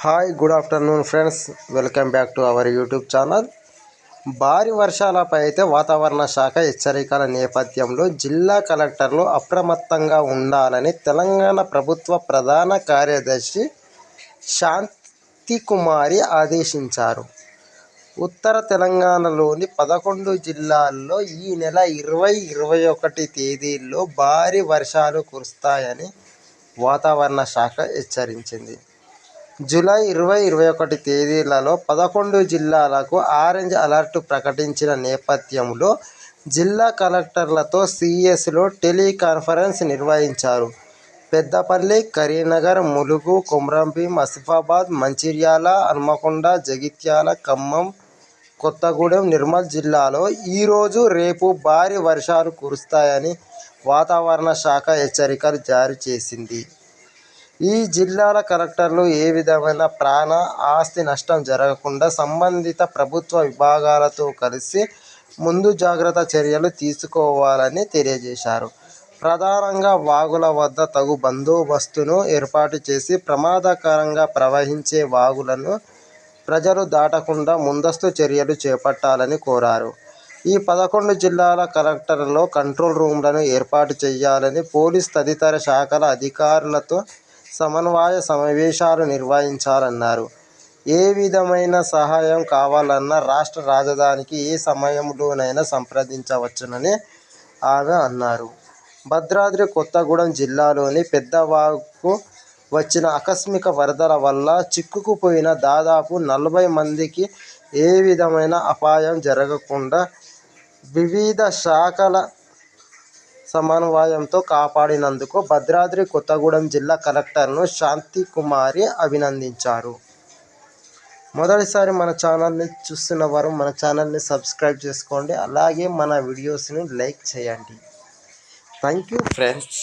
Hi good afternoon friends, welcome back to our YouTube channel. భారీ వర్షాలపై అయితే వాతావరణ శాఖ హెచ్చరికల నేపథ్యంలో జిల్లా కలెక్టర్లు అప్రమత్తంగా ఉండాలని తెలంగాణ ప్రభుత్వ ప్రధాన కార్యదర్శి శాంతికుమారి ఆదేశించారు. ఉత్తర తెలంగాణలోని 11 జిల్లాల్లో ఈ నెల 20, 21 తేదీల్లో భారీ వర్షాలు కురుస్తాయని వాతావరణ శాఖ హెచ్చరించింది. జూలై 20, 21 తేదీలలో 11 జిల్లాలకు ఆరెంజ్ అలర్ట్ ప్రకటించిన నేపథ్యంలో జిల్లా కలెక్టర్లతో సిఎస్లో టెలికాన్ఫరెన్స్ నిర్వహించారు. పెద్దపల్లి, కరీంనగర్, ములుగు, కొమరంభీం, ఆసిఫాబాద్, మంచిర్యాల, హన్మకొండ, జగిత్యాల, ఖమ్మం, కొత్తగూడెం, నిర్మల్ జిల్లాలో ఈరోజు, రేపు భారీ వర్షాలు కురుస్తాయని వాతావరణ శాఖ హెచ్చరికలు జారీ చేసింది. ఈ జిల్లాల కలెక్టర్లు ఏ విధమైన ప్రాణ, ఆస్తి నష్టం జరగకుండా సంబంధిత ప్రభుత్వ విభాగాలతో కలిసి ముందు జాగ్రత్త చర్యలు తీసుకోవాలని తెలియజేశారు. ప్రధానంగా వాగుల వద్ద తగు బందోబస్తును ఏర్పాటు చేసి ప్రమాదకరంగా ప్రవహించే వాగులను ప్రజలు దాటకుండా ముందస్తు చర్యలు చేపట్టాలని కోరారు. ఈ 11 జిల్లాల కలెక్టర్లలో కంట్రోల్ రూమ్లను ఏర్పాటు చేయాలని, పోలీస్ తదితర శాఖల అధికారులతో సమన్వయ సమావేశాలు నిర్వహించాలన్నారు. ఏ విధమైన సహాయం కావాలన్నా రాష్ట్ర రాజధానికి ఏ సమయంలోనైనా సంప్రదించవచ్చునని ఆమె అన్నారు. భద్రాద్రి కొత్తగూడెం జిల్లాలోని పెద్దవాగుకు వచ్చిన ఆకస్మిక వరదల వల్ల చిక్కుకుపోయిన దాదాపు 40 మందికి ఏ విధమైన అపాయం జరగకుండా వివిధ శాఖల సమన్వయంతో కాపాడినందుకు భద్రాద్రి కొత్తగూడెం జిల్లా కలెక్టర్ను శాంతికుమారి అభినందించారు. మొదటిసారి మన ఛానల్ని చూస్తున్న వారు మన ఛానల్ని సబ్స్క్రైబ్ చేసుకోండి. అలాగే మన వీడియోస్ని లైక్ చేయండి. Thank you friends.